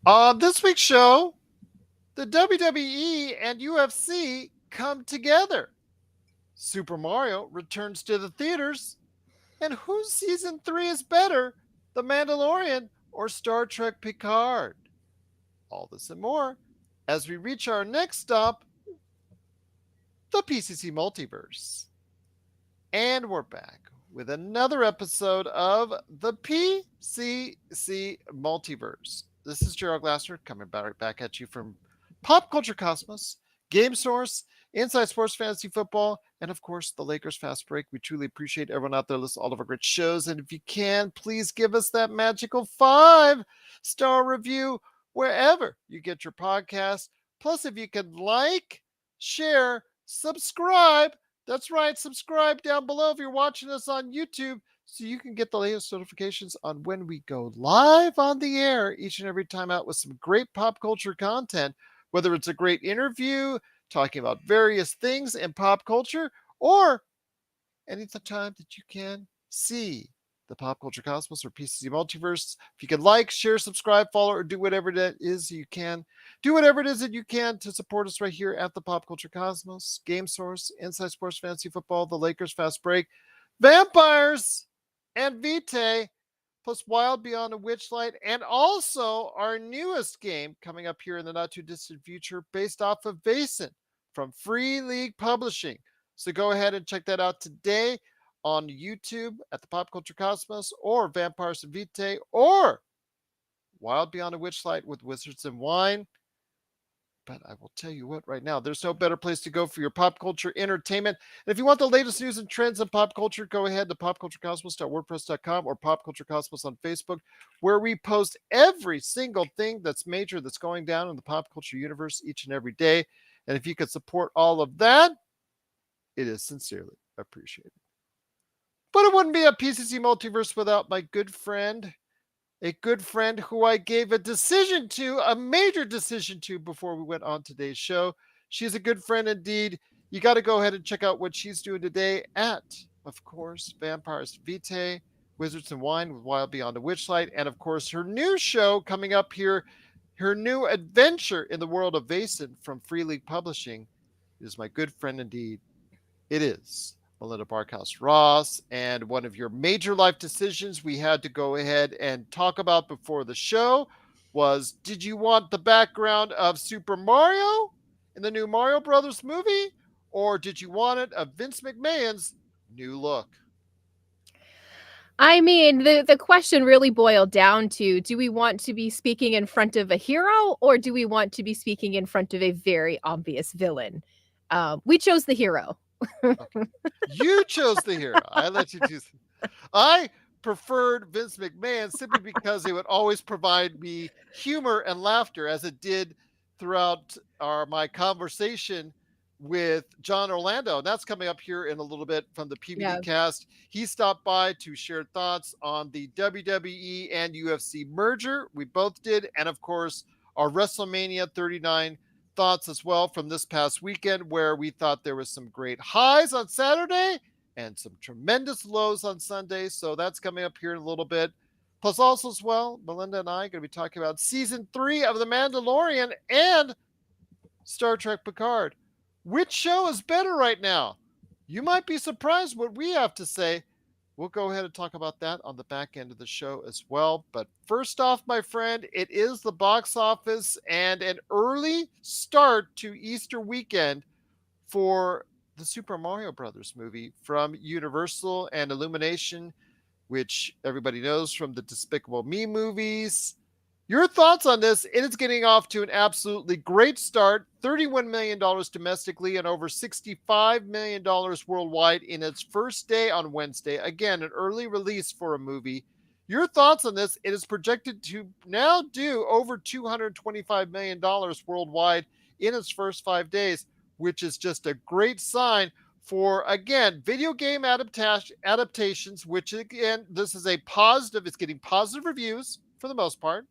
On this week's show, the WWE and UFC come together. Super Mario returns to the theaters. And whose season 3 is better, The Mandalorian or Star Trek Picard? All this and more as we reach our next stop, the PCC Multiverse. And we're back with another episode of the PCC Multiverse. This is Gerald Glasser coming back at you from Pop Culture Cosmos, Game Source, Inside Sports Fantasy Football, and of course the Lakers Fast Break. We truly appreciate everyone out there listening to all of our great shows. And if you can, please give us that magical 5-star review wherever you get your podcast. Plus, if you can like, share, subscribe, that's right, subscribe down below if you're watching us on YouTube so you can get the latest notifications on when we go live on the air each and every time out with some great pop culture content, whether it's a great interview talking about various things in pop culture or any time that you can see the Pop Culture Cosmos or PCC Multiverse. If you can like, share, subscribe, follow, or do whatever that is you can. Do whatever it is that you can to support us right here at the Pop Culture Cosmos, Game Source, Inside Sports Fantasy Football, the Lakers Fast Break, Vampires, and Vitae, plus Wild Beyond a Witchlight, and also our newest game coming up here in the not too distant future based off of Vason from Free League Publishing. So go ahead and check that out today on YouTube at the Pop Culture Cosmos or Vampires and Vitae or Wild Beyond a Witchlight with Wizards and Wine. But I will tell you what, right now, there's no better place to go for your pop culture entertainment. And if you want the latest news and trends in pop culture, go ahead to popculturecosmos.wordpress.com or Pop Culture Cosmos on Facebook, where we post every single thing that's major that's going down in the pop culture universe each and every day. And if you could support all of that, it is sincerely appreciated. But it wouldn't be a PCC Multiverse without my good friend, a good friend who I gave a decision to, a major decision to before we went on today's show. She's a good friend indeed. You got to go ahead and check out what she's doing today at, of course, Vampires Vitae, Wizards and Wine with Wild Beyond the Witchlight, and of course her new show coming up here, her new adventure in the world of Vason from Free League Publishing. It is my good friend indeed. It is Melinda Barkhouse Ross. And one of your major life decisions we had to go ahead and talk about before the show was, did you want the background of Super Mario in the new Mario Brothers movie? Or did you want it of Vince McMahon's new look? I mean, the question really boiled down to, do we want to be speaking in front of a hero or do we want to be speaking in front of a very obvious villain? We chose the hero. Okay. You chose the hero. I let you choose. I preferred Vince McMahon simply because it would always provide me humor and laughter, as it did throughout my conversation with John Orlando. And that's coming up here in a little bit from the PBD Yeah. cast. He stopped by to share thoughts on the WWE and UFC merger. We both did. And of course, our WrestleMania 39 thoughts as well from this past weekend, where we thought there was some great highs on Saturday and some tremendous lows on Sunday. So that's coming up here in a little bit. Plus, also as well, Melinda and I are going to be talking about season 3 of The Mandalorian and Star Trek Picard. Which show is better right now? You might be surprised what we have to say. We'll go ahead and talk about that on the back end of the show as well. But first off, my friend, it is the box office and an early start to Easter weekend for the Super Mario Brothers movie from Universal and Illumination, which everybody knows from the Despicable Me movies. Your thoughts on this? It is getting off to an absolutely great start. $31 million domestically and over $65 million worldwide in its first day on Wednesday. Again, an early release for a movie. Your thoughts on this? It is projected to now do over $225 million worldwide in its first 5 days, which is just a great sign for, again, video game adaptations, which, again, this is a positive. It's getting positive reviews for the most part,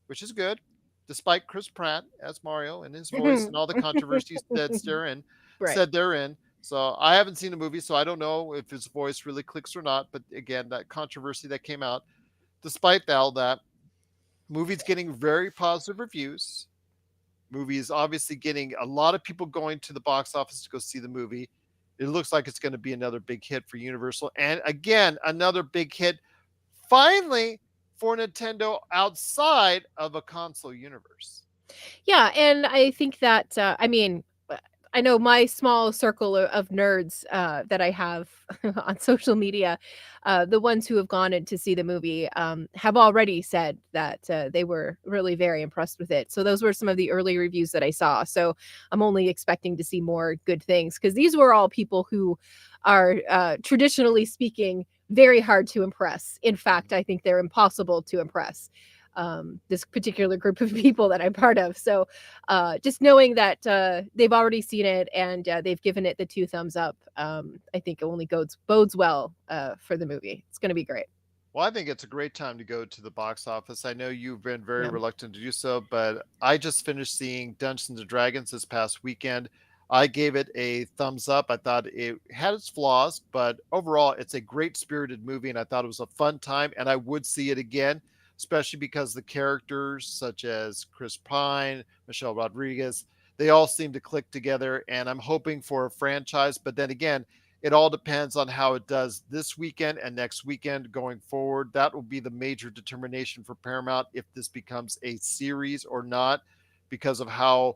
which is good, despite Chris Pratt as Mario and his voice and all the controversies that's therein, Right. said therein. So I haven't seen the movie, so I don't know if his voice really clicks or not. But again, that controversy that came out, despite all that, Movie's getting very positive reviews. Movie is obviously getting a lot of people going to the box office to go see the movie. It looks like it's going to be another big hit for Universal. And again, another big hit finally for Nintendo outside of a console universe. Yeah, and I think that, I mean, I know my small circle of nerds that I have on social media, the ones who have gone in to see the movie, have already said that they were really very impressed with it. So those were some of the early reviews that I saw. So I'm only expecting to see more good things because these were all people who are traditionally speaking very hard to impress. In fact, I think they're impossible to impress. This particular group of people that I'm part of. So just knowing that they've already seen it and they've given it the 2 thumbs up, I think it only bodes well for the movie. It's going to be great. Well, I think it's a great time to go to the box office. I know you've been very Yeah. reluctant to do so, but I just finished seeing Dungeons and Dragons this past weekend. I gave it a thumbs up. I thought it had its flaws, but overall, it's a great spirited movie, and I thought it was a fun time, and I would see it again, especially because the characters such as Chris Pine, Michelle Rodriguez, they all seem to click together, and I'm hoping for a franchise. But then again, it all depends on how it does this weekend and next weekend going forward. That will be the major determination for Paramount if this becomes a series or not, because of how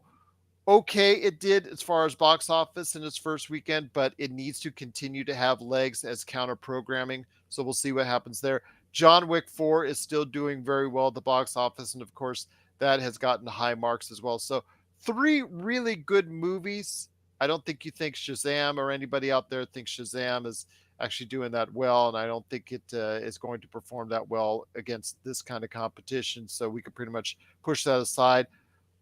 okay it did as far as box office in its first weekend, but it needs to continue to have legs as counter programming. So we'll see what happens there. John Wick 4 is still doing very well at the box office. And of course, that has gotten high marks as well. So, three really good movies. I don't think you think Shazam or anybody out there thinks Shazam is actually doing that well. And I don't think it is going to perform that well against this kind of competition. So, we can pretty much push that aside.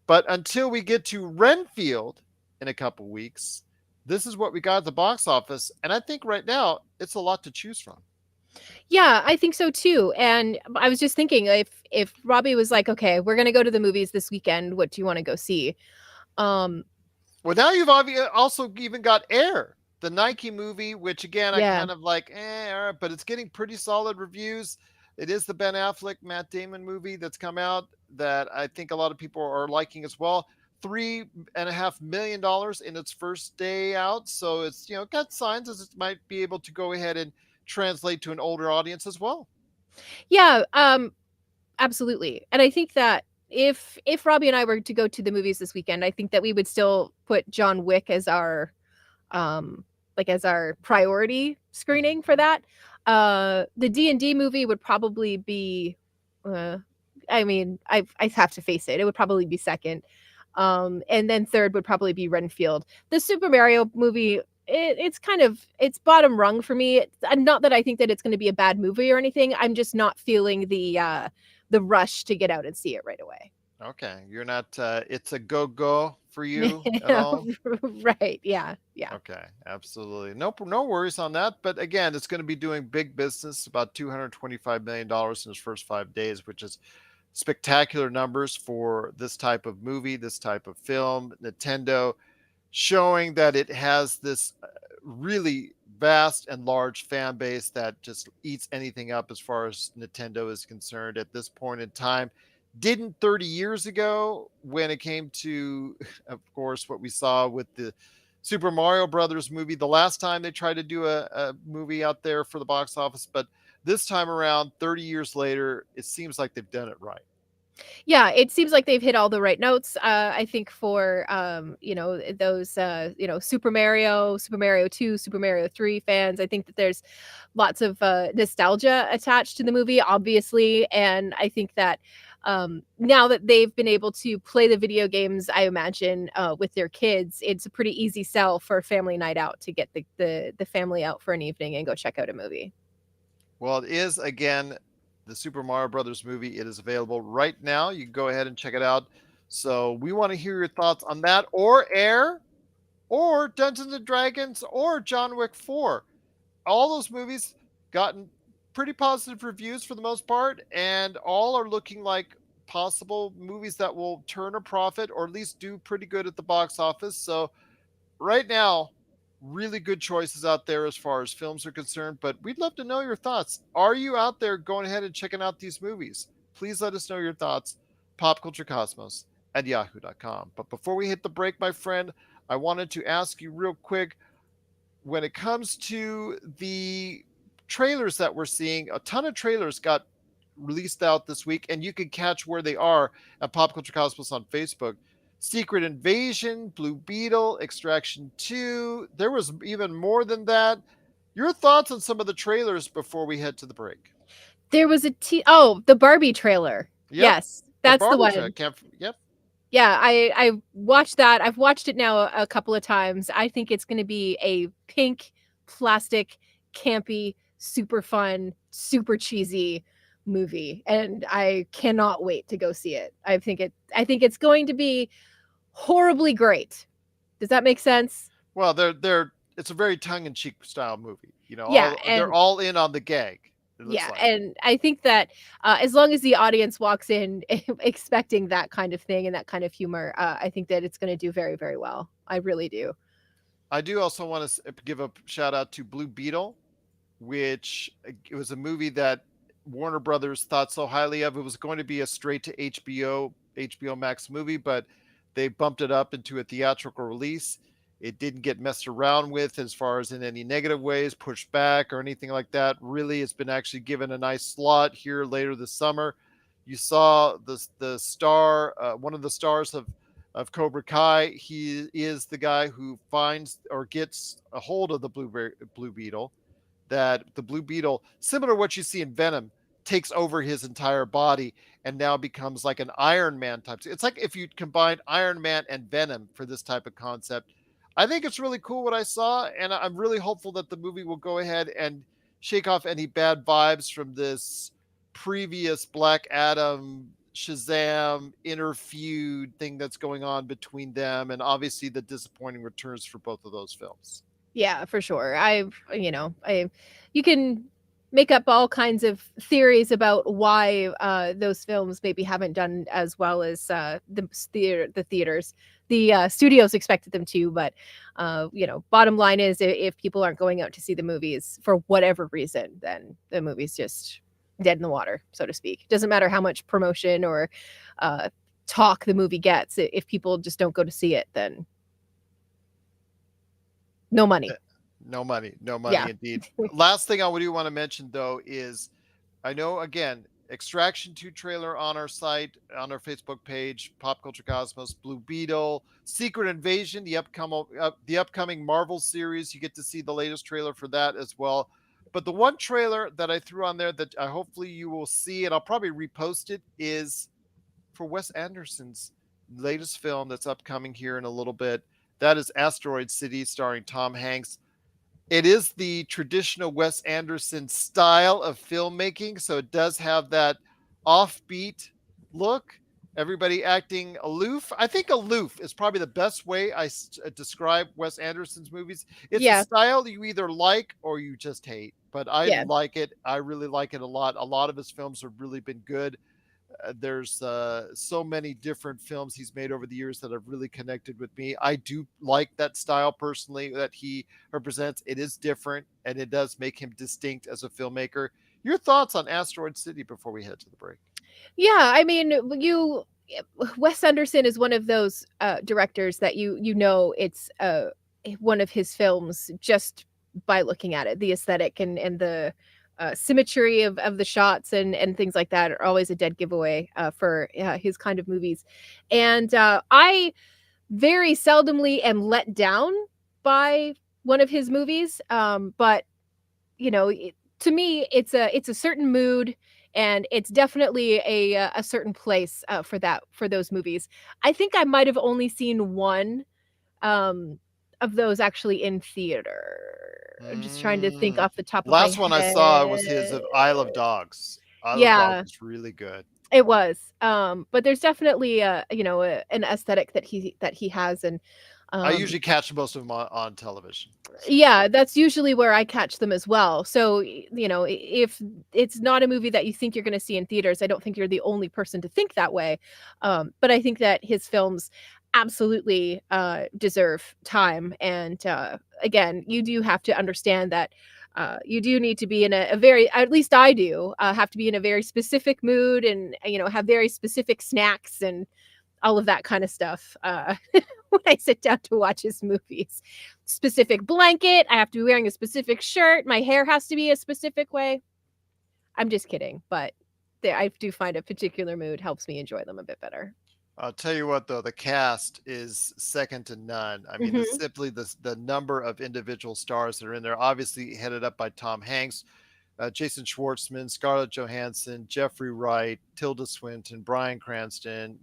But until we get to Renfield in a couple weeks, this is what we got at the box office. And I think right now it's a lot to choose from. Yeah, I think so too. And I was just thinking if Robbie was like, "Okay, we're going to go to the movies this weekend. What do you want to go see?" Um Well, now you've also even got Air, the Nike movie, which again, I yeah. kind of like, all right, but it's getting pretty solid reviews. It is the Ben Affleck, Matt Damon movie that's come out that I think a lot of people are liking as well. $3.5 million in its first day out. So it's, got signs as it might be able to go ahead and translate to an older audience as well. Yeah, absolutely. And I think that if Robbie and I were to go to the movies this weekend, I think that we would still put John Wick as our like as our priority Mhm. screening for that. The D&D movie would probably be uh I mean, I have to face it. It would probably be second. And then third would probably be Renfield. The Super Mario movie, it's kind of it's bottom rung for me. Not that I think that it's going to be a bad movie or anything. I'm just not feeling the rush to get out and see it right away. Okay. You're not, it's a go for you at all. Right. Yeah. Yeah. Okay, absolutely. No worries on that. But again, it's going to be doing big business, about $225 million in its first 5 days, which is spectacular numbers for this type of movie, this type of film. Nintendo showing that it has this really vast and large fan base that just eats anything up as far as Nintendo is concerned at this point in time. Didn't 30 years ago when it came to, of course, what we saw with the Super Mario Brothers movie, the last time they tried to do a movie out there for the box office. But this time around, 30 years later, it seems like they've done it right. Yeah, it seems like they've hit all the right notes. I think for those Super Mario, Super Mario 2, Super Mario 3 fans, I think that there's lots of nostalgia attached to the movie, obviously, and I think that now that they've been able to play the video games, I imagine with their kids, it's a pretty easy sell for a family night out to get the family out for an evening and go check out a movie. Well, it is again the Super Mario Brothers movie. It is available right now. You can go ahead and check it out. So we want to hear your thoughts on that, or Air, or Dungeons and Dragons, or John Wick 4. All those movies gotten pretty positive reviews for the most part, and all are looking like possible movies that will turn a profit or at least do pretty good at the box office. So right now, really good choices out there as far as films are concerned, but we'd love to know your thoughts. Are you out there going ahead and checking out these movies? Please let us know your thoughts. Popculturecosmos at yahoo.com. But before we hit the break, my friend, I wanted to ask you real quick, when it comes to the trailers that we're seeing, a ton of trailers got released out this week, and you can catch where they are at Pop Culture Cosmos on Facebook. Secret Invasion, Blue Beetle, Extraction 2. There was even more than that. Your thoughts on some of the trailers before we head to the break? There was the Barbie trailer. Yep, Yes, the that's the Barbie trailer. one. Yep, Yeah, I watched that. I've watched it now a couple of times. I think it's going to be a pink, plastic, campy, super fun, super cheesy movie, and I cannot wait to go see it. I think it's going to be horribly great. Does that make sense? well, they're it's a very tongue-in-cheek style movie. Yeah, They're and all in on the gag. It looks yeah, like. and I think that as long as the audience walks in expecting that kind of thing and that kind of humor, I think that it's going to do very, very well. I really do. I do also want to give a shout out to Blue Beetle, which it was a movie that Warner Brothers thought so highly of. It was going to be a straight to HBO Max movie, but they bumped it up into a theatrical release. It didn't get messed around with as far as in any negative ways, pushed back or anything like that. Really, it's been actually given a nice slot here later this summer. You saw the star, one of the stars of Cobra Kai. He is the guy who finds or gets a hold of the Blue Beetle. That the Blue Beetle, similar to what you see in Venom, takes over his entire body and now becomes like an Iron Man type. It's like if you combine Iron Man and Venom for this type of concept. I think it's really cool what I saw, and I'm really hopeful that the movie will go ahead and shake off any bad vibes from this previous Black Adam Shazam inner feud thing that's going on between them, and obviously the disappointing returns for both of those films. Yeah, for sure. You can make up all kinds of theories about why those films maybe haven't done as well as the theaters. The studios expected them to, but bottom line is if people aren't going out to see the movies for whatever reason, then the movie's just dead in the water, so to speak. Doesn't matter how much promotion or talk the movie gets. If people just don't go to see it, then no money. No money Yeah. indeed. Last thing I do want to mention though is I know again, Extraction 2 trailer on our site, on our Facebook page, Pop Culture Cosmos, Blue Beetle, Secret Invasion, the upcoming Marvel series. You get to see the latest trailer for that as well. But the one trailer that I threw on there that hopefully you will see, and I'll probably repost it, is for Wes Anderson's latest film that's upcoming here in a little bit. That is Asteroid City, starring Tom Hanks. It is the traditional Wes Anderson style of filmmaking, so it does have that offbeat look. Everybody acting aloof. I think aloof is probably the best way I describe Wes Anderson's movies. It's a Yeah. style you either like or you just hate. But I Yeah. like it. I really like it a lot. A lot of his films have really been good. There's so many different films he's made over the years that have really connected with me. I do like that style personally that he represents. It is different and it does make him distinct as a filmmaker. Your thoughts on Asteroid City before we head to the break? Yeah, I mean, Wes Anderson is one of those directors that it's one of his films just by looking at it. The aesthetic and the symmetry of the shots and things like that are always a dead giveaway for his kind of movies. And I very seldomly am let down by one of his movies. But to me, it's a certain mood, and it's definitely a certain place for those movies. I think I might have only seen one of those actually in theater. I'm just trying to think Mm. off the top of my Last one I saw was his head. of Isle of Dogs. Isle of Dogs Yeah, is really good. it was. But there's definitely an aesthetic that he has, and I um usually catch most of them on television. So yeah, that's usually where I catch them as well. So, if it's not a movie that you think you're going to see in theaters, I don't think you're the only person to think that way. But I think that his films absolutely deserve time. And again, you do have to understand that You do need to be in a very, at least I do, have to be in a very specific mood, and have very specific snacks and all of that kind of stuff when I sit down to watch his movies. Specific blanket, I have to be wearing a specific shirt, my hair has to be a specific way. I'm just kidding, but I do find a particular mood helps me enjoy them a bit better. I'll tell you what, though, the cast is second to none. I mean, Hmm. the number of individual stars that are in there, obviously headed up by Tom Hanks, Jason Schwartzman, Scarlett Johansson, Jeffrey Wright, Tilda Swinton, Bryan Cranston,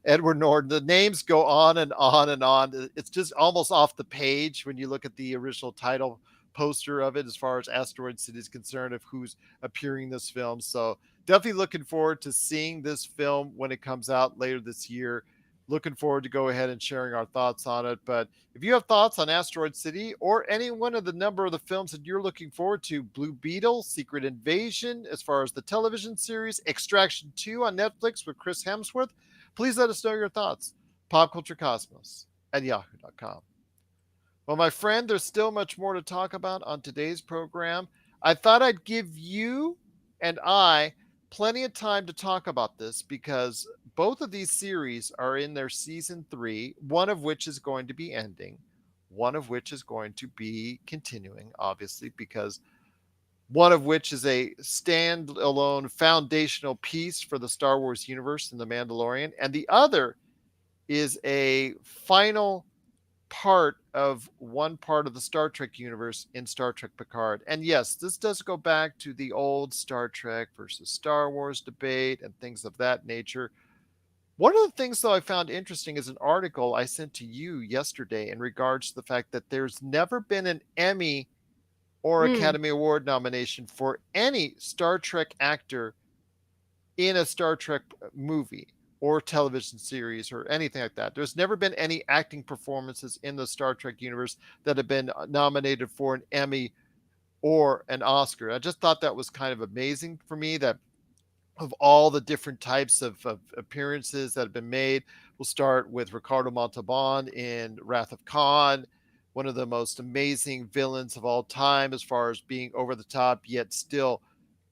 Edward Norton. The names go on and on and on. It's just almost off the page when you look at the original title poster of it, as far as Asteroid City is concerned, of who's appearing in this film. So definitely looking forward to seeing this film when it comes out later this year. Looking forward to go ahead and sharing our thoughts on it. But if you have thoughts on Asteroid City or any one of the number of the films that you're looking forward to, Blue Beetle, Secret Invasion, as far as the television series, Extraction 2 on Netflix with Chris Hemsworth, please let us know your thoughts. PopCultureCosmos at yahoo.com. Well, my friend, there's still much more to talk about on today's program. I thought I'd give you and I plenty of time to talk about this because both of these series are in their season 3, one of which is going to be ending, one of which is going to be continuing, obviously, because one of which is a standalone foundational piece for the Star Wars universe in The Mandalorian, and the other is a final part of one part of the Star Trek universe in Star Trek Picard. And yes, this does go back to the old Star Trek versus Star Wars debate and things of that nature. One of the things, though, I found interesting is an article I sent to you yesterday in regards to the fact that there's never been an Emmy or Mm. Academy Award nomination for any Star Trek actor in a Star Trek movie or television series or anything like that. There's never been any acting performances in the Star Trek universe that have been nominated for an Emmy or an Oscar. I just thought that was kind of amazing for me that of all the different types of appearances that have been made, we'll start with Ricardo Montalban in Wrath of Khan, one of the most amazing villains of all time as far as being over the top, yet still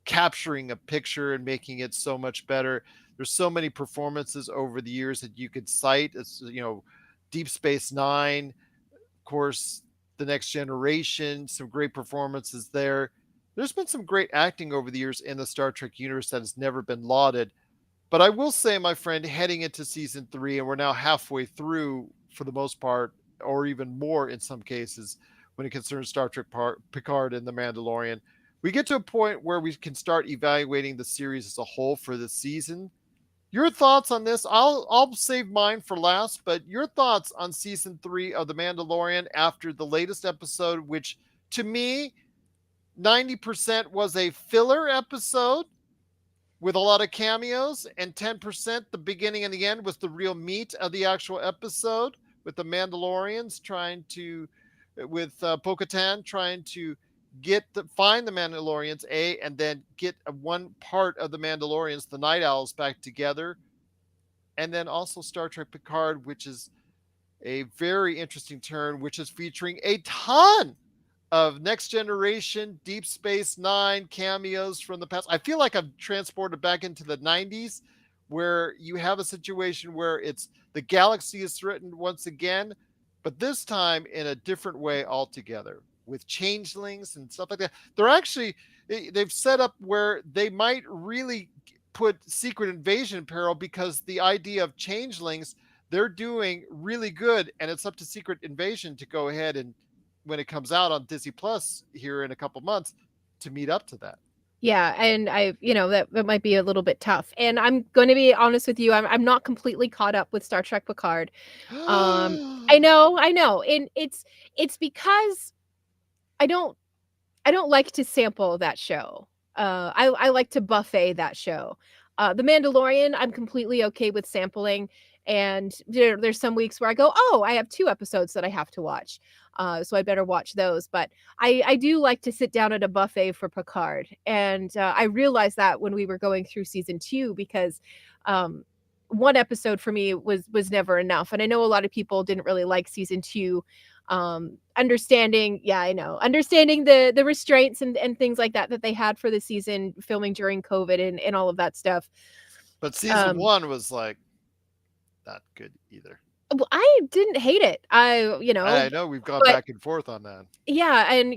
capturing a picture and making it so much better. There's so many performances over the years that you could cite. It's, Deep Space Nine, of course, The Next Generation, some great performances there. There's been some great acting over the years in the Star Trek universe that has never been lauded. But I will say, my friend, heading into season 3, and we're now halfway through for the most part, or even more in some cases, when it concerns Star Trek Picard and The Mandalorian, we get to a point where we can start evaluating the series as a whole for this season. Your thoughts on this? I'll save mine for last, but your thoughts on season 3 of The Mandalorian after the latest episode, which to me 90% was a filler episode with a lot of cameos, and 10%, the beginning and the end, was the real meat of the actual episode, with the Mandalorians trying to, with Bo-Katan trying to find the Mandalorians, and then get one part of the Mandalorians, the Night Owls, back together, and then also Star Trek Picard, which is a very interesting turn, which is featuring a ton of Next Generation, Deep Space Nine cameos from the past. I feel like I'm transported back into the 90s, where you have a situation where it's the galaxy is threatened once again, but this time in a different way altogether, with changelings and stuff like that. They're actually, they've set up where they might really put Secret Invasion in peril, because the idea of changelings, they're doing really good, and it's up to Secret Invasion to go ahead and, when it comes out on Disney Plus here in a couple months, to meet up to that. Yeah, and that might be a little bit tough. And I'm going to be honest with you, I'm not completely caught up with Star Trek Picard. I know, and it's because I don't I don't like to sample that show. I like to buffet that show. The Mandalorian, I'm completely okay with sampling, and there's some weeks where I go, oh, I have 2 episodes that I have to watch, so I better watch those. But I do like to sit down at a buffet for Picard, and I realized that when we were going through season 2, because um, one episode for me was never enough, and I know a lot of people didn't really like season 2 Understanding, yeah, I know, understanding the restraints and things like that that they had for the season, filming during COVID and all of that stuff. But season Um, 1 was like not good either. well, I didn't hate it. I know we've gone But back and forth on that. yeah, and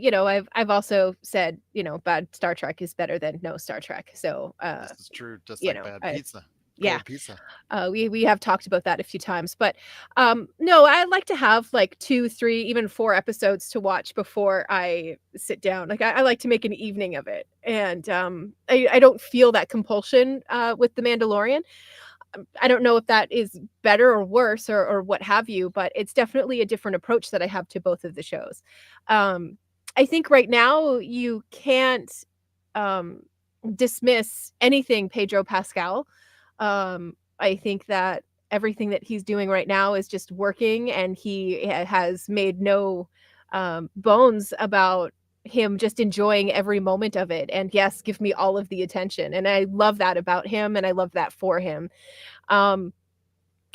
I've also said, bad Star Trek is better than no Star Trek. So, This is true, just you like know, bad I pizza, yeah, cold pizza. we have talked about that a few times, but no, I like to have like 2, 3, even 4 episodes to watch before I sit down. Like I like to make an evening of it, and I don't feel that compulsion with the Mandalorian. I don't know if that is better or worse or what have you, but it's definitely a different approach that I have to both of the shows. Um, I think right now you can't um, dismiss anything Pedro Pascal. I think that everything that he's doing right now is just working, and he has made no bones about him just enjoying every moment of it. And yes, give me all of the attention. And I love that about him, and I love that for him. Um,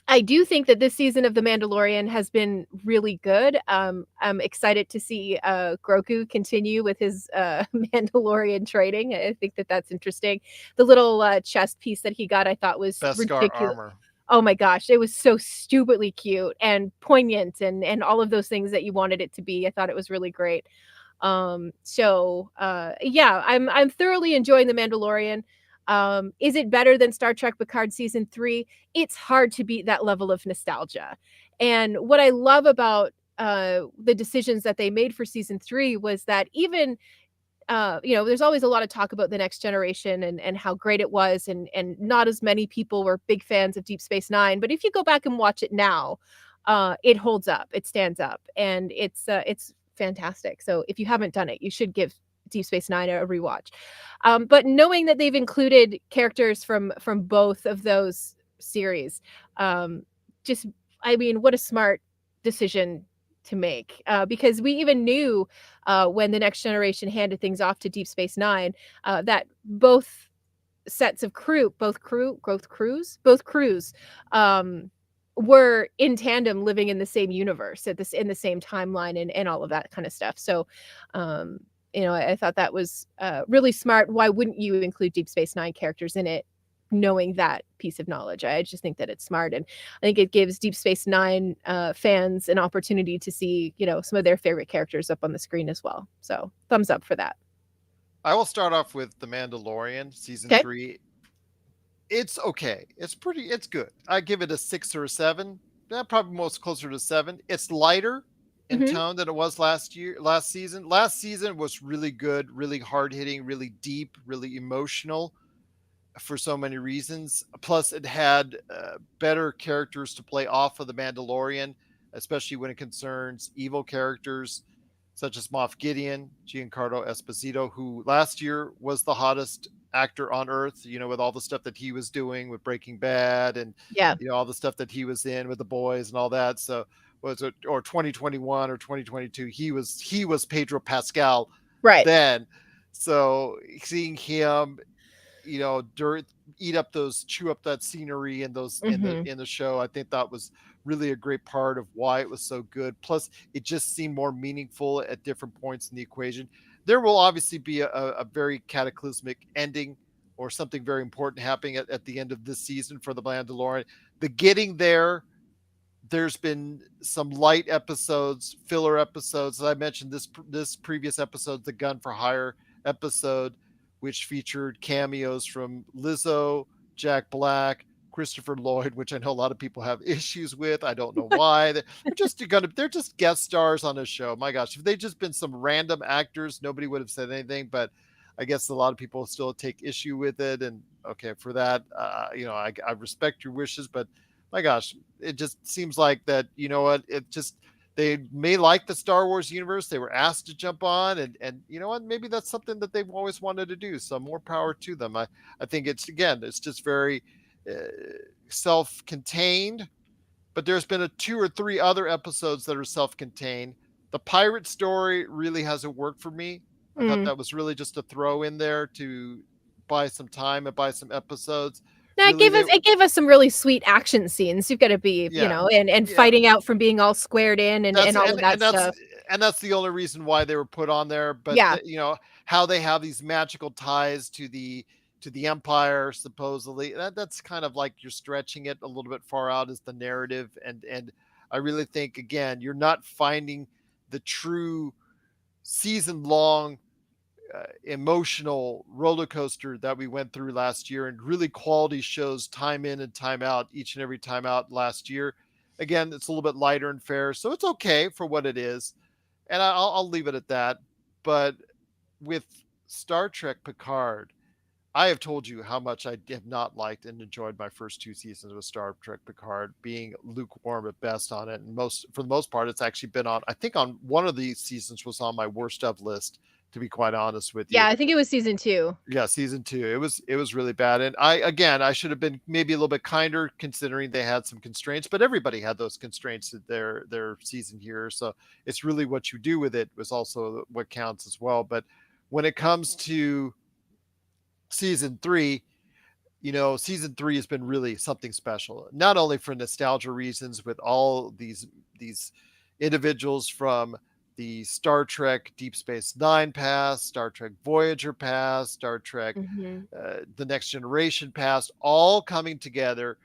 I do think that this season of The Mandalorian has been really good. I'm excited to see Grogu continue with his Mandalorian training. I think that that's interesting. The little chest piece that he got, I thought was Beskar ridiculous. armor. Oh my gosh, it was so stupidly cute and poignant and all of those things that you wanted it to be. I thought it was really great. Yeah, I'm thoroughly enjoying The Mandalorian. Is it better than Star Trek Picard season 3? It's hard to beat that level of nostalgia. And what I love about the decisions that they made for season 3 was that even there's always a lot of talk about the next generation and how great it was, and not as many people were big fans of Deep Space Nine. But if you go back and watch it now, it holds up, it stands up, and it's fantastic. So if you haven't done it, you should give Deep Space Nine a rewatch. But knowing that they've included characters from both of those series, um, just I mean, what a smart decision to make, because we even knew when the next generation handed things off to Deep Space Nine, that both sets of both crews, um, were in tandem, living in the same universe in the same timeline, and all of that kind of stuff. So, um, I thought that was really smart. Why wouldn't you include Deep Space Nine characters in it? Knowing that piece of knowledge, I just think that it's smart, and I think it gives Deep Space Nine fans an opportunity to see, some of their favorite characters up on the screen as well. So, thumbs up for that. I will start off with The Mandalorian season Okay. 3. It's okay. It's good. I give it a 6 or a 7. Probably most closer to 7. It's lighter in Hmm. tone than it was last season. Last season was really good, really hard hitting, really deep, really emotional for so many reasons. Plus, it had better characters to play off of the Mandalorian, especially when it concerns evil characters such as Moff Gideon, Giancarlo Esposito, who last year was the hottest actor on earth, with all the stuff that he was doing with Breaking Bad and, Yeah. all the stuff that he was in with the boys and all that. So, was it, or 2021 or 2022, he was Pedro Pascal Right. then. So seeing him, during chew up that scenery and those in the Hmm. show, I think that was really a great part of why it was so good. Plus, it just seemed more meaningful at different points in the equation. There will obviously be a very cataclysmic ending or something very important happening at the end of this season for the Mandalorian. The getting there's been some light episodes, filler episodes. As I mentioned, this previous episode, the Gun for Hire episode, which featured cameos from Lizzo, Jack Black, Christopher Lloyd, which I know a lot of people have issues with. I don't know why. They're just guest stars on a show. My gosh, if they just been some random actors, nobody would have said anything. But I guess a lot of people still take issue with it. And okay, for that, I respect your wishes, but my gosh, it just seems like that, what, it just, they may like the Star Wars universe. They were asked to jump on, and you know what, maybe that's something that they've always wanted to do. So more power to them. I think it's just very uh, self-contained, but there's been a 2 or 3 other episodes that are self-contained. The pirate story really hasn't worked for me. I thought Mm. that was really just a throw in there to buy some time and buy some episodes. No, Really, they it gave us some really sweet action scenes. You've got to be, yeah and yeah fighting out from being all squared in that's and all of that stuff. and that's the only reason why they were put on there. But Yeah. how they have these magical ties to the empire supposedly, that's kind of like you're stretching it a little bit far out as the narrative. And I really think, again, you're not finding the true season long emotional roller coaster that we went through last year, and really quality shows time in and time out, each and every time out last year. Again, it's a little bit lighter and fair, so it's okay for what it is, and I'll leave it at that. But with Star Trek Picard, I have told you how much I have not liked and enjoyed my first two seasons of Star Trek Picard, being lukewarm at best on it. And for the most part, it's actually been on, I think on one of these seasons was on my worst of list, to be quite honest with you. Yeah, I think it was season 2. Yeah, season two. It was really bad. And I should have been maybe a little bit kinder, considering they had some constraints, but everybody had those constraints at their season here. So it's really what you do with it was also what counts as well. But when it comes to season three, season three has been really something special, not only for nostalgia reasons, with all these individuals from the Star Trek Deep Space Nine past, Star Trek Voyager past, Star Trek Mhm. The Next Generation past, all coming together.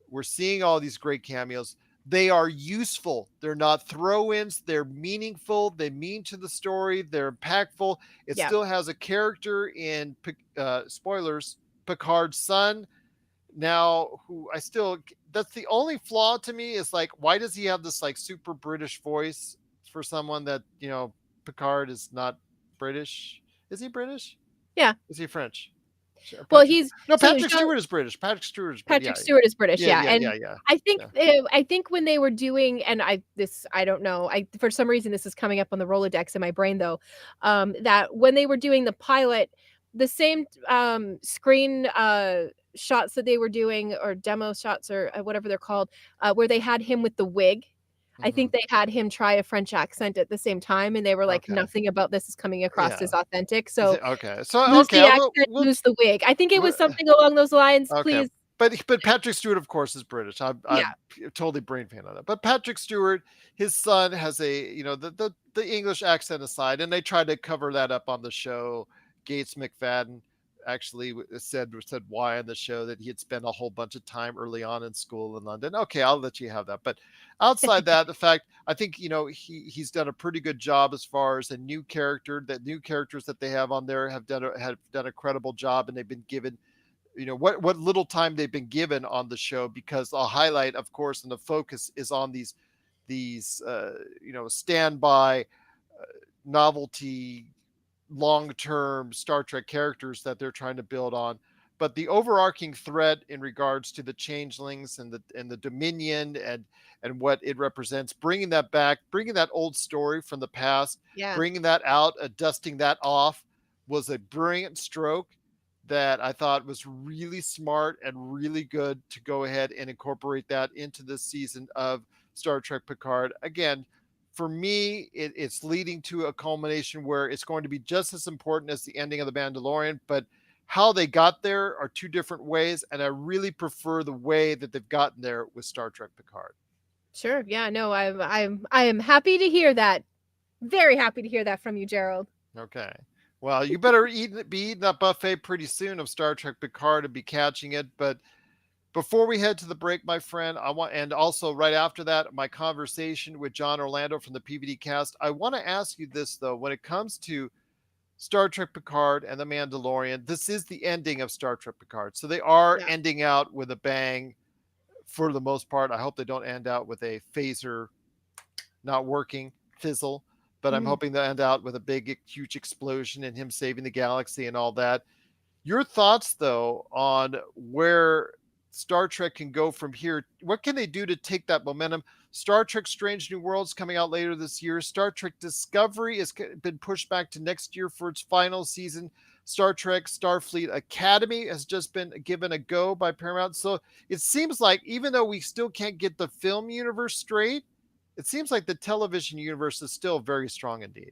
We're seeing all these great cameos. They are useful. They're not throw-ins. They're meaningful. They mean to the story. They're impactful. It Yeah. still has a character in spoilers, Picard's son. Now, who I still, that's the only flaw to me, is like, why does he have this like super British voice for someone that, Picard is not British? Is he British? Yeah. Is he French? Well, Patrick, he's no, so Patrick Jean Stewart is British. Patrick Stewart is British. Patrick Stewart is British, Yeah, yeah, yeah, yeah, and yeah, yeah. I think when they were doing, and I don't know, for some reason this is coming up on the Rolodex in my brain though, that when they were doing the pilot, the same screen shots that they were doing, or demo shots, or whatever they're called, where they had him with the wig. I Hmm. think they had him try a French accent at the same time, and they were like, Okay. nothing about this is coming across Yeah. as authentic. Is So it okay? So lose okay, the accent, we'll lose the wig. I think it we'll was something along those lines. okay. Please, But Patrick Stewart, of course, is British. I'm yeah, totally brain fan on that. But Patrick Stewart, his son has a, the English accent aside, and they tried to cover that up on the show. Gates McFadden actually said why on the show that he had spent a whole bunch of time early on in school in London. Okay, I'll let you have that. But outside that, the fact, I think, he's done a pretty good job as far as a new character. That new characters that they have on there have done a credible job, and they've been given, what little time they've been given on the show, because a highlight, of course, and the focus is on these standby novelty long-term Star Trek characters that they're trying to build on. But the overarching threat in regards to the changelings and the Dominion, and what it represents, bringing that back, bringing that old story from the past, yeah. bringing that out, dusting that off, was a brilliant stroke that I thought was really smart and really good to go ahead and incorporate that into this season of Star Trek Picard. Again, for me, it's leading to a culmination where it's going to be just as important as the ending of The Mandalorian, but how they got there are two different ways, and I really prefer the way that they've gotten there with Star Trek Picard. Sure. Yeah. No, I am happy to hear that. Very happy to hear that from you, Gerald. Okay. Well, you better be eating that buffet pretty soon of Star Trek Picard and be catching it. But before we head to the break, my friend, and also right after that, my conversation with John Orlando from the PVD cast, I want to ask you this, though. When it comes to Star Trek Picard and The Mandalorian, this is the ending of Star Trek Picard. So they are Yeah. ending out with a bang for the most part. I hope they don't end out with a phaser not working, fizzle, but I'm Mhm. hoping they end out with a big, huge explosion and him saving the galaxy and all that. Your thoughts, though, on where Star Trek can go from here? What can they do to take that momentum? Star Trek Strange New Worlds coming out later this year. Star Trek Discovery has been pushed back to next year for its final season. Star Trek Starfleet Academy has just been given a go by Paramount. So it seems like, even though we still can't get the film universe straight, it seems like the television universe is still very strong indeed.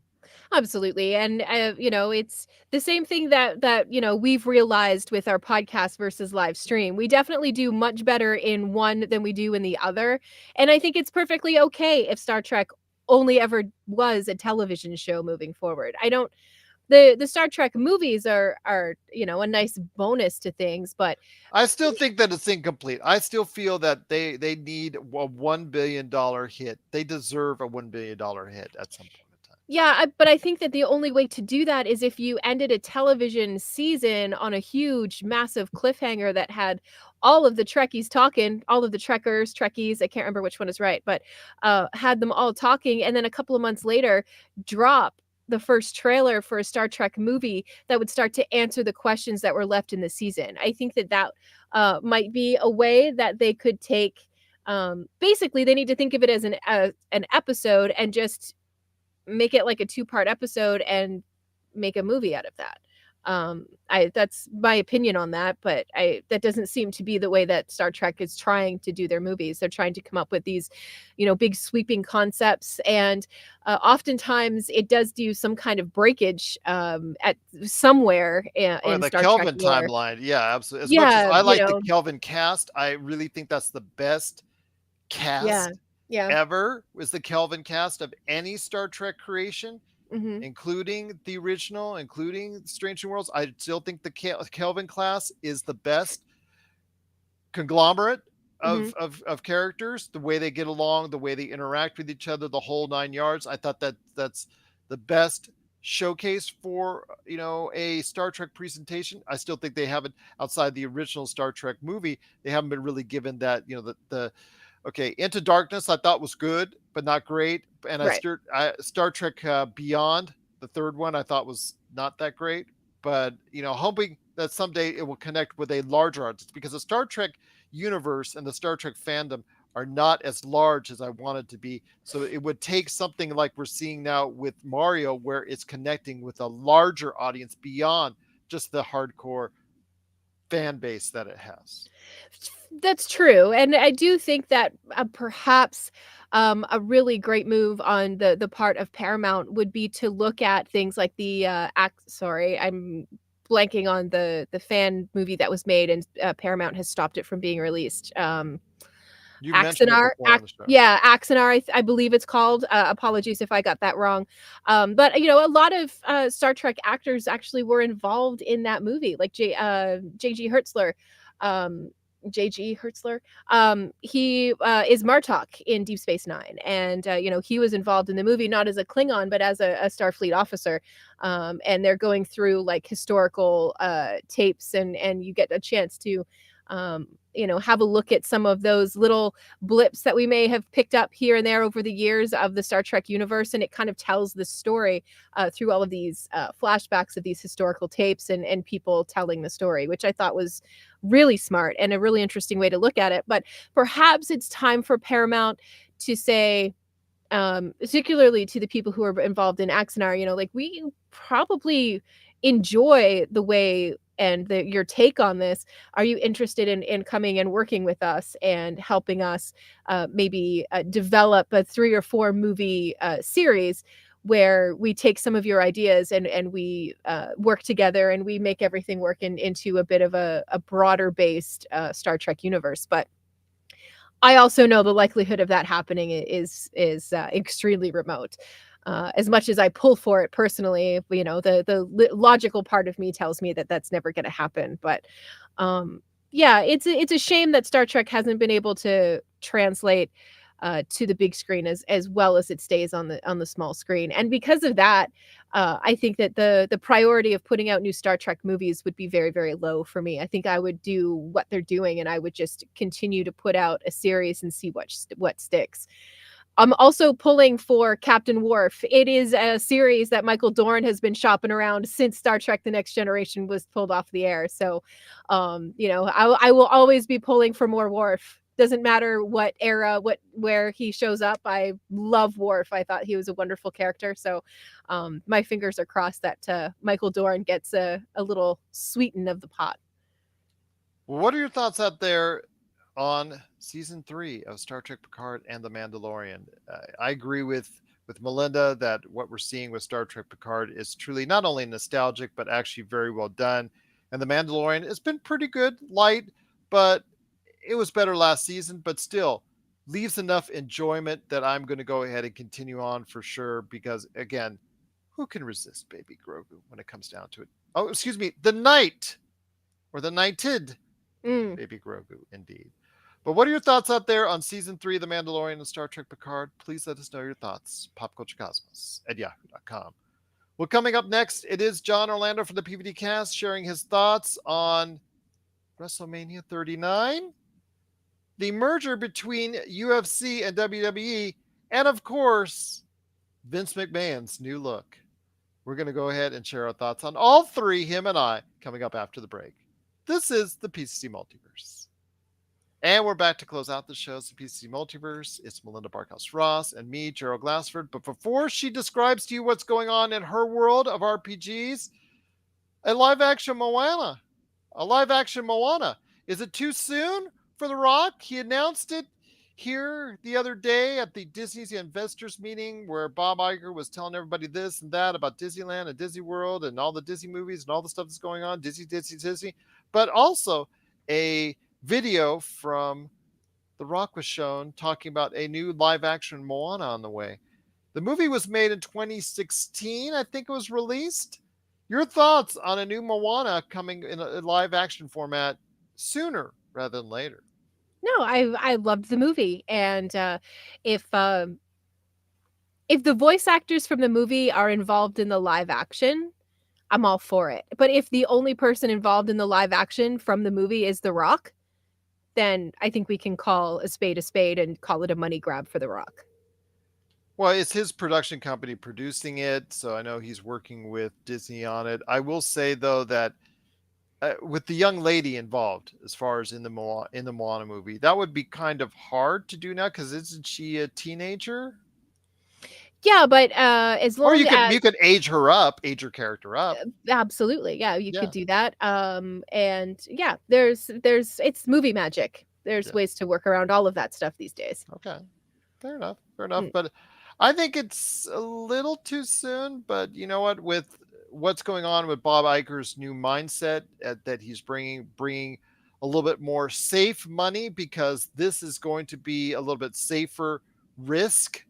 Absolutely. And it's the same thing that we've realized with our podcast versus live stream. We definitely do much better in one than we do in the other. And I think it's perfectly okay if Star Trek only ever was a television show moving forward. I don't the Star Trek movies are, a nice bonus to things, but I still think that it's incomplete. I still feel that they need a $1 billion hit. They deserve a $1 billion hit at some point in time. yeah, but I think that the only way to do that is if you ended a television season on a huge, massive cliffhanger that had all of the Trekkies talking, all of the Trekkers, Trekkies, I can't remember which one is right, but had them all talking, and then a couple of months later, drop the first trailer for a Star Trek movie that would start to answer the questions that were left in the season. I think that might be a way that they could take. Basically, they need to think of it as an episode and just make it like a two-part episode and make a movie out of that. I That's my opinion on that, but I that doesn't seem to be the way that Star Trek is trying to do their movies. They're trying to come up with these, big sweeping concepts, and oftentimes it does do some kind of breakage at somewhere Oh, in the Star Trek Kelvin lore. timeline. Yeah, absolutely. As much as Yeah, I like the Kelvin cast, I really think that's the best yeah, cast yeah. ever, was the Kelvin cast of any Star Trek creation, Hmm. including the original, including Strange New Worlds. I still think the Kelvin class is the best conglomerate Hmm. of characters. The way they get along, the way they interact with each other, the whole 9 yards. I thought that that's the best showcase for a Star Trek presentation. I still think they haven't, outside the original Star Trek movie, they haven't been really given that, the okay, Into Darkness I thought was good but not great, and Right. Star Trek Beyond, the third one, I thought was not that great. But hoping that someday it will connect with a larger audience, because the Star Trek universe and the Star Trek fandom are not as large as I wanted to be. So it would take something like we're seeing now with Mario, where it's connecting with a larger audience beyond just the hardcore fan base that it has. That's true, and I do think that, perhaps, a really great move on the part of Paramount would be to look at things like the, sorry, I'm blanking on the fan movie that was made, and, Paramount has stopped it from being released. You mentioned it Axanar, before on the show. yeah, Axanar, I believe it's called. Apologies if I got that wrong. But a lot of Star Trek actors actually were involved in that movie, like J.G. Hertzler. Um, J.G. Hertzler. He is Martok in Deep Space Nine, and he was involved in the movie not as a Klingon but as a Starfleet officer. And they're going through like historical tapes, and you get a chance to have a look at some of those little blips that we may have picked up here and there over the years of the Star Trek universe. And it kind of tells the story through all of these flashbacks of these historical tapes and people telling the story, which I thought was really smart and a really interesting way to look at it. But perhaps it's time for Paramount to say, particularly to the people who are involved in Axanar, like we probably enjoy the way and your take on this. Are you interested in coming and working with us and helping us maybe develop a 3 or 4 movie series where we take some of your ideas and we work together and we make everything work into a bit of a broader based Star Trek universe? But I also know the likelihood of that happening is extremely remote. As much as I pull for it personally, the logical part of me tells me that that's never going to happen. But yeah, it's a shame that Star Trek hasn't been able to translate to the big screen as well as it stays on the small screen. And because of that, I think that the priority of putting out new Star Trek movies would be very, very low for me. I think I would do what they're doing, and I would just continue to put out a series and see what sticks. I'm also pulling for Captain Worf. It is a series that Michael Dorn has been shopping around since Star Trek: The Next Generation was pulled off the air. So, I will always be pulling for more Worf. Doesn't matter what era, where he shows up. I love Worf. I thought he was a wonderful character. So, my fingers are crossed that Michael Dorn gets a little sweeten of the pot. Well, what are your thoughts out there on season 3 of Star Trek Picard and the Mandalorian? I agree with with Melinda that what we're seeing with Star Trek Picard is truly not only nostalgic, but actually very well done. And The Mandalorian has been pretty good, light, but it was better last season, but still leaves enough enjoyment that I'm going to go ahead and continue on for sure. Because again, who can resist Baby Grogu when it comes down to it? Oh, excuse me, the knight or the knighted Mm. Baby Grogu, indeed. But what are your thoughts out there on season 3 of The Mandalorian and Star Trek Picard? Please let us know your thoughts. PopCultureCosmos at yahoo.com. Well, coming up next, it is John Orlando from the PVD Cast sharing his thoughts on WrestleMania 39, the merger between UFC and WWE, and of course, Vince McMahon's new look. We're going to go ahead and share our thoughts on all three, him and I, coming up after the break. This is the PCC Multiverse. And we're back to close out the show's the PCC Multiverse. It's Melinda Barkhouse Ross and me, Gerald Glassford. But before she describes to you what's going on in her world of RPGs, a live action Moana. A live action Moana. Is it too soon for The Rock? He announced it here the other day at the Disney's investors meeting where Bob Iger was telling everybody this and that about Disneyland and Disney World and all the Disney movies and all the stuff that's going on. Disney. But also a video from The Rock was shown talking about a new live action Moana on the way. The movie was made in 2016, I think it was released. Your thoughts on a new Moana coming in a live action format sooner rather than later? No, I loved the movie, and if if the voice actors from the movie are involved in the live action, I'm all for it. But if the only person involved in the live action from the movie is The Rock, then I think we can call a spade and call it a money grab for The Rock. Well, it's his production company producing it, so I know he's working with Disney on it. I will say though that with the young lady involved, as far as in the Moana movie, that would be kind of hard to do now because isn't she a teenager? Yeah, but as Or long as you could age her up, age her character up. absolutely, yeah, you could Yeah, do that. And yeah, there's it's movie magic. There's yeah. ways to work around all of that stuff these days. Okay, fair enough, fair enough. Mm. But I think it's a little too soon. But you know what? With what's going on with Bob Iger's new mindset that he's bringing a little bit more safe money because this is going to be a little bit safer risk,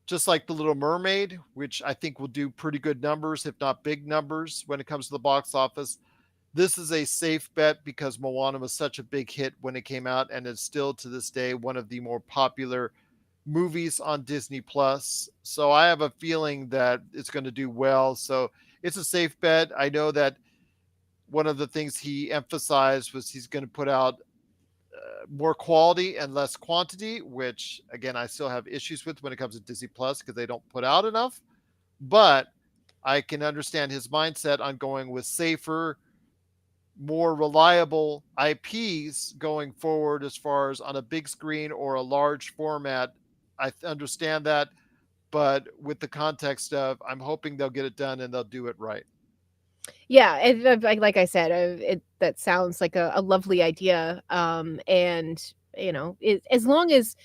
just like The Little Mermaid, which I think will do pretty good numbers, if not big numbers, when it comes to the box office. This is a safe bet because Moana was such a big hit when it came out, and it's still to this day one of the more popular movies on Disney Plus. So I have a feeling that it's going to do well. So it's a safe bet. I know that one of the things he emphasized was he's going to put out more quality and less quantity, which again I still have issues with when it comes to Disney Plus because they don't put out enough. But I can understand his mindset on going with safer, more reliable IPs going forward as far as on a big screen or a large format. I understand that, but with the context of I'm hoping they'll get it done and they'll do it right. Yeah, like I said, that sounds like a lovely idea. And as long as,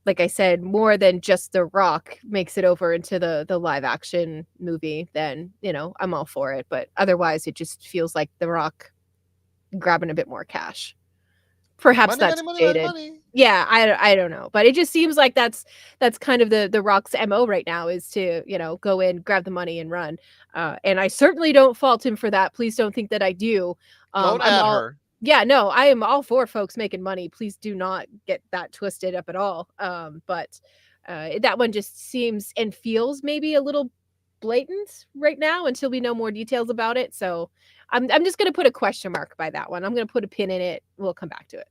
like I said, more than just The Rock makes it over into the live action movie, then I'm all for it. But otherwise, it just feels like The Rock grabbing a bit more cash. Perhaps Money, that's money, money, money, jaded. money. Yeah, I don't know, but it just seems like that's kind of the Rock's MO right now is to, go in, grab the money and run. And I certainly don't fault him for that. Please don't think that I do. Don't I'm add all her. Yeah, no, I am all for folks making money. Please do not get that twisted up at all. But that one just seems and feels maybe a little blatant right now until we know more details about it. So I'm just gonna put a question mark by that one. I'm gonna put a pin in it. We'll come back to it.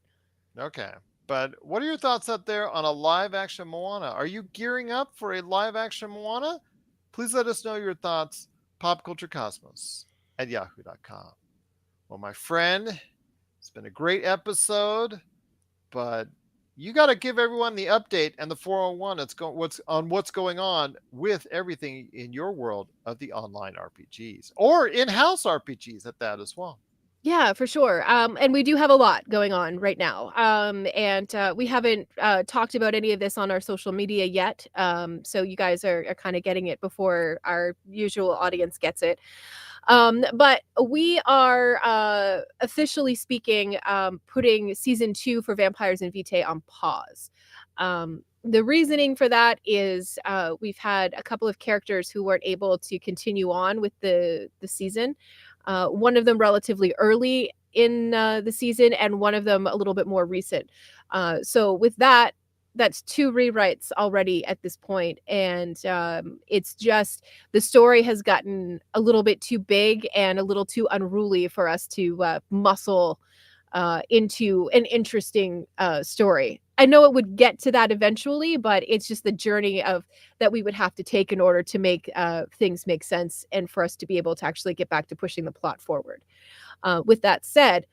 Okay. But what are your thoughts out there on a live action Moana? Are you gearing up for a live action Moana? Please let us know your thoughts. PopCultureCosmos at yahoo.com. Well, my friend, it's been a great episode, but you got to give everyone the update and the 401 what's going on with everything in your world of the online RPGs or in-house RPGs at that as well. Yeah, for sure. And we do have a lot going on right now. And we haven't talked about any of this on our social media yet. So you guys are kind of getting it before our usual audience gets it. But we are officially speaking, putting season 2 for Vampires and Vitae on pause. The reasoning for that is we've had a couple of characters who weren't able to continue on with the season. One of them relatively early in the season, and one of them a little bit more recent. So with that, that's 2 rewrites already at this point, and it's just the story has gotten a little bit too big and a little too unruly for us to muscle into an interesting story. I know it would get to that eventually, but it's just the journey of that we would have to take in order to make things make sense and for us to be able to actually get back to pushing the plot forward. With that said,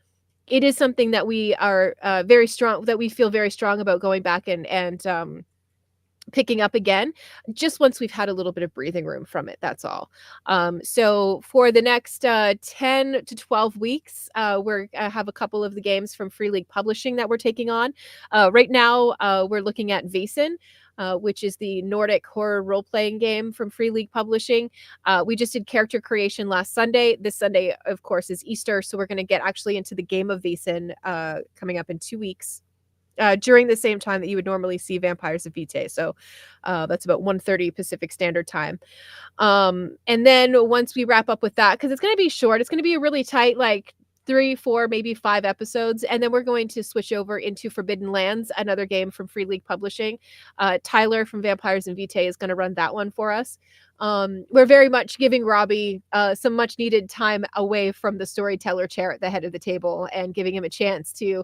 it is something that we are very strong, that we feel very strong about going back and picking up again, just once we've had a little bit of breathing room from it. That's all. So for the next 10 to 12 weeks, we're have a couple of the games from Free League Publishing that we're taking on. Right now, we're looking at Vaesen, which is the Nordic horror role playing game from Free League Publishing. We just did character creation last Sunday. This Sunday, of course, is Easter, so we're going to get actually into the game of Vaesen coming up in 2 weeks. During the same time that you would normally see Vampires of Vitae. So that's about 1:30 Pacific Standard Time. And then once we wrap up with that, because it's going to be short, it's going to be a really tight, like 3, 4, maybe 5 episodes. And then we're going to switch over into Forbidden Lands, another game from Free League Publishing. Tyler from Vampires and Vitae is going to run that one for us. We're very much giving Robbie some much needed time away from the storyteller chair at the head of the table and giving him a chance to,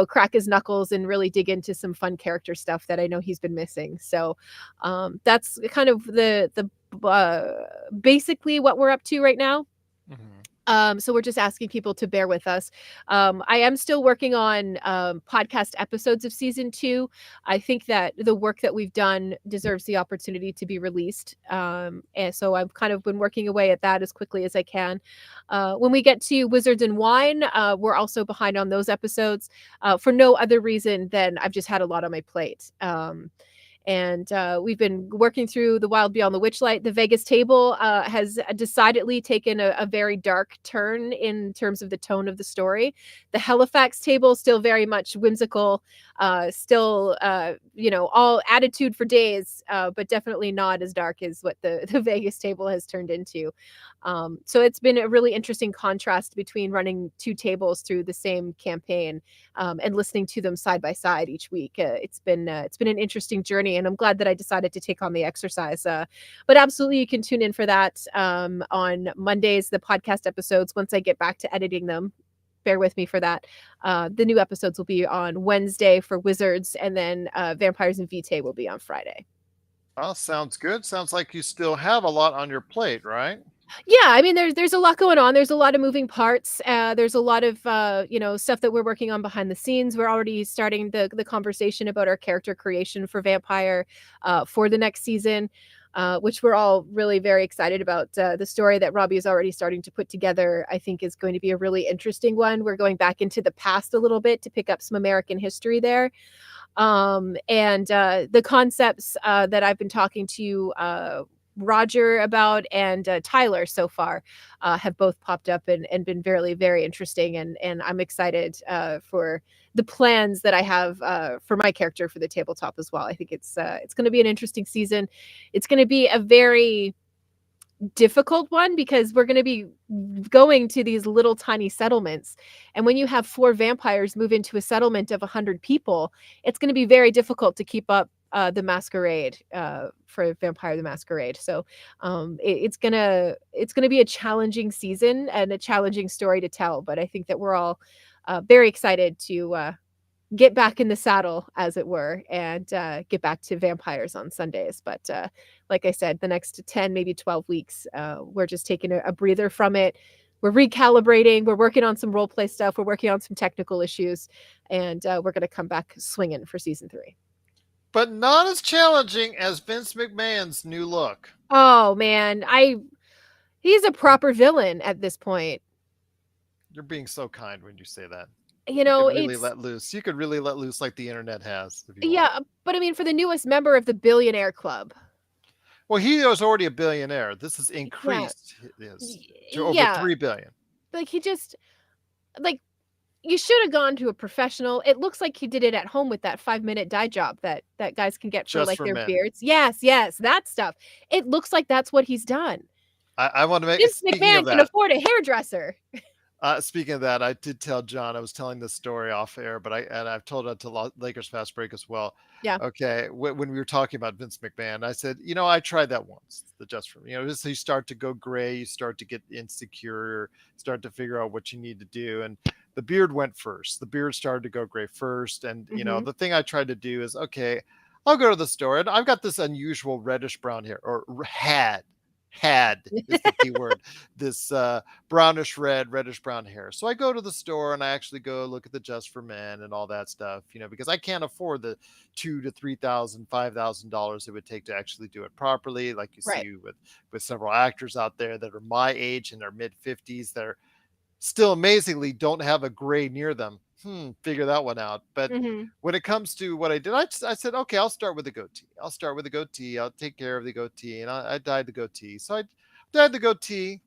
crack his knuckles and really dig into some fun character stuff that I know he's been missing. So that's kind of the basically what we're up to right now. Mhm. So we're just asking people to bear with us. I am still working on podcast episodes of season 2. I think that the work that we've done deserves the opportunity to be released. And so I've kind of been working away at that as quickly as I can. When we get to Wizards and Wine, we're also behind on those episodes for no other reason than I've just had a lot on my plate. And we've been working through The Wild Beyond the Witchlight. The Vegas table has decidedly taken a very dark turn in terms of the tone of the story. The Halifax table still very much whimsical, still all attitude for days, but definitely not as dark as what the Vegas table has turned into. So it's been a really interesting contrast between running 2 tables through the same campaign and listening to them side by side each week. It's been an interesting journey, and I'm glad that I decided to take on the exercise. But absolutely, you can tune in for that on Mondays, the podcast episodes. Once I get back to editing them, bear with me for that. The new episodes will be on Wednesday for Wizards, and then Vampires and Vitae will be on Friday. Well, sounds good. Sounds like you still have a lot on your plate, right? Yeah, I mean, there's a lot going on. There's a lot of moving parts. There's a lot of stuff that we're working on behind the scenes. We're already starting the conversation about our character creation for Vampire for the next season, which we're all really very excited about. The story that Robbie is already starting to put together, I think, is going to be a really interesting one. We're going back into the past a little bit to pick up some American history there. And the concepts that I've been talking to Roger about and Tyler so far have both popped up and been very, very interesting. And I'm excited for the plans that I have for my character for the tabletop as well. I think it's going to be an interesting season. It's going to be a very difficult one because we're going to be going to these little tiny settlements, and when you have 4 vampires move into a settlement of 100 people, it's going to be very difficult to keep up the masquerade for Vampire the Masquerade. So it's gonna be a challenging season and a challenging story to tell, but I think that we're all very excited to get back in the saddle, as it were, and get back to vampires on Sundays. But like I said, the next 10, maybe 12 weeks, we're just taking a breather from it. We're recalibrating. We're working on some role play stuff. We're working on some technical issues, and we're going to come back swinging for season 3. But not as challenging as Vince McMahon's new look. Oh man, he's a proper villain at this point. You're being so kind when you say that. You You know, could really it's let loose. You could really let loose like the internet has if you want. yeah, but I mean, for the newest member of the billionaire club, Well, he was already a billionaire. This has yeah, increased his to over yeah, 3 billion like he just like you should have gone to a professional. It looks like he did it at home with that 5-minute dye job that guys can get for just like for their men. beards. Yes, yes, that stuff. It looks like that's what he's done. I want to make. Vince Speaking of McMahon can that, afford a hairdresser. speaking of that, I did tell John. I was telling this story off air, but I've told it to Lakers Fast Break as well. Yeah. Okay, when we were talking about Vince McMahon, I said, I tried that once. The just from just you start to go gray, you start to get insecure, start to figure out what you need to do, and the beard went first. The beard started to go gray first, and Mhm. the thing I tried to do is okay. I'll go to the store, and I've got this unusual reddish brown hair, or had is the key word. This brownish red, reddish brown hair. So I go to the store and I actually go look at the Just for Men and all that stuff, because I can't afford the $2,000 to $5,000 it would take to actually do it properly. Like you Right. see with several actors out there that are my age in their mid 50s that are still amazingly don't have a gray near them. Figure that one out. But Mhm. when it comes to what I did, I said, okay, I'll start with the goatee. I'll start with the goatee. I'll take care of the goatee. And I dyed the goatee. So I dyed the goatee.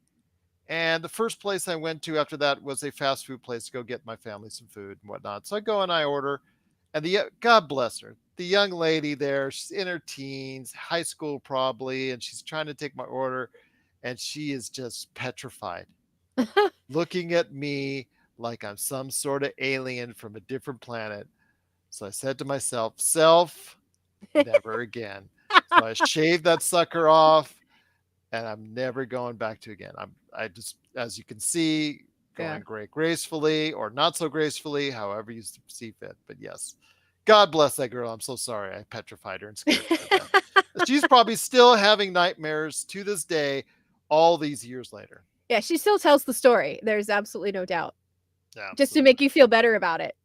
And the first place I went to after that was a fast food place to go get my family some food and whatnot. So I go and I order. And God bless her, the young lady there, she's in her teens, high school probably, and she's trying to take my order. And she is just petrified looking at me like I'm some sort of alien from a different planet. So I said to myself, self, never again. So I shaved that sucker off and I'm never going back to again. I just, as you can see, Yeah. going great gracefully or not so gracefully, however you see fit. But yes, God bless that girl. I'm so sorry. I petrified her and scared her to death. She's probably still having nightmares to this day, all these years later. Yeah, she still tells the story. There's absolutely no doubt. Just to make Absolutely. you feel better about it.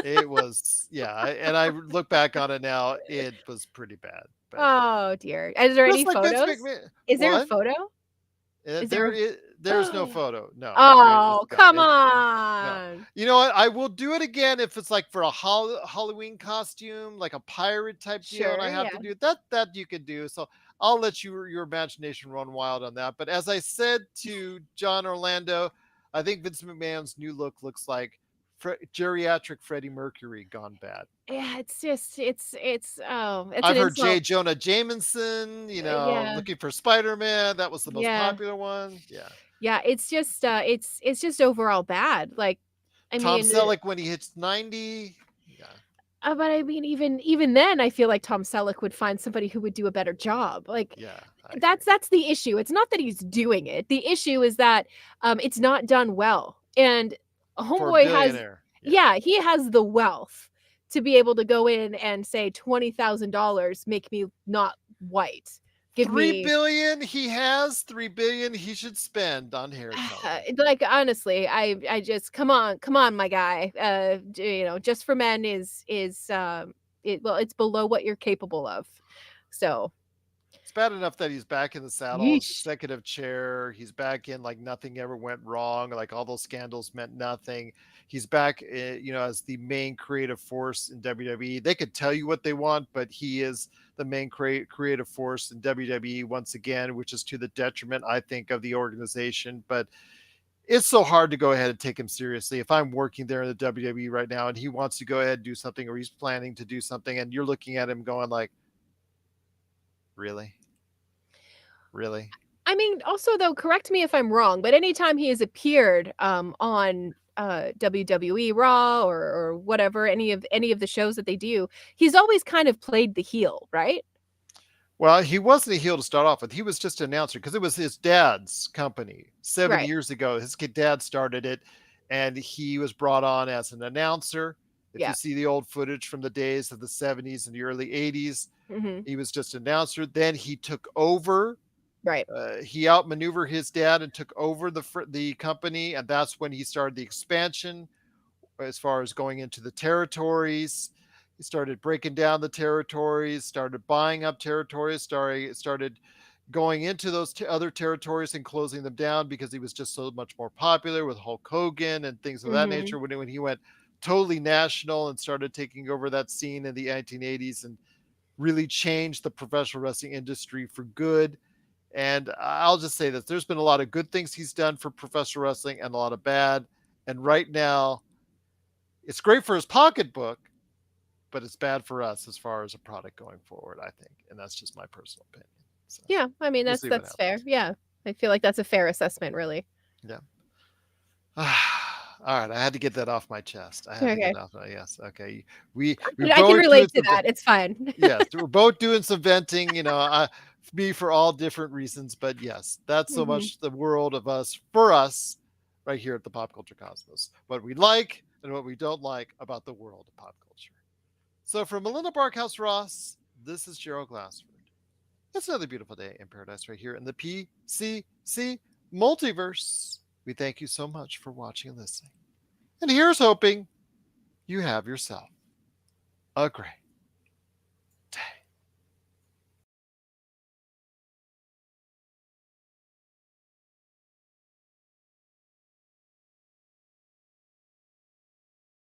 It was, yeah. And I look back on it now, it was pretty bad. But Oh, dear. Is there any just like Vince photos? McMahon, Is there a what? photo? Is there There's no photo. No, it's Oh, gone. come No. on. You know what? I will do it again if it's like for a Halloween costume, like a pirate type deal, and Sure, I have yeah. to do that. That you could do. So I'll let your imagination run wild on that. But as I said to John Orlando, I think Vince McMahon's new look looks like geriatric Freddie Mercury gone bad. Yeah, it's just it's I've an heard J. insult. Jonah Jameson, Yeah, looking for Spider-Man. That was the most yeah. popular one. Yeah. Yeah, it's just overall bad. Like, I Tom mean, Selleck when he hits 90. Yeah. but I mean, even then, I feel like Tom Selleck would find somebody who would do a better job. Like, Yeah, I that's agree. that's the issue. It's not that he's doing it. The issue is that it's not done well. And For a Homeboy has, billionaire. Yeah. yeah, he has the wealth to be able to go in and say $20,000 make me not white. Give 3 me billion he has, 3 billion he should spend on hair color. like, honestly, I just come on, my guy. Just for men it's below what you're capable of. So, It's bad enough that he's back in the saddle as yeesh. executive chair. He's back in like nothing ever went wrong, like all those scandals meant nothing. He's back, as the main creative force in WWE. They could tell you what they want, but he is the main creative force in WWE once again, which is to the detriment, I think, of the organization. But it's so hard to go ahead and take him seriously. If I'm working there in the WWE right now and he wants to go ahead and do something or he's planning to do something, and you're looking at him going like, really? Really? I mean, also though, correct me if I'm wrong, but anytime he has appeared on WWE Raw or whatever, any of the shows that they do, he's always kind of played the heel, right? Well, he wasn't a heel to start off with. He was just an announcer because it was his dad's company 7 Right. years ago. His dad started it, and he was brought on as an announcer. If you Yeah. see the old footage from the days of the 70s and the early 80s, Mhm. he was just an announcer. Then he took over. Right. He outmaneuvered his dad and took over the company, and that's when he started the expansion as far as going into the territories. He started breaking down the territories, started buying up territories, started, going into those other territories and closing them down because he was just so much more popular with Hulk Hogan and things of that Mhm. nature. When he went totally national and started taking over that scene in the 1980s and really changed the professional wrestling industry for good. And I'll just say that there's been a lot of good things he's done for professional wrestling and a lot of bad. And right now, it's great for his pocketbook, but it's bad for us as far as a product going forward, I think. And that's just my personal opinion. So Yeah, I mean, we'll see what that's fair. happens. Yeah. I feel like that's a fair assessment, really. Yeah. All right, I had to get that off my chest. I had to get Okay. it off. Yes, okay. We're I can both doing relate to some. that. It's fine. Yes, we're both doing some venting. Me for all different reasons, but yes, that's so Mhm. much the world of us for us, right here at the Pop Culture Cosmos. What we like and what we don't like about the world of pop culture. So, from Melinda Barkhouse Ross, this is Gerald Glassford. It's another beautiful day in paradise right here in the PCC Multiverse. We thank you so much for watching and listening. And here's hoping you have yourself a great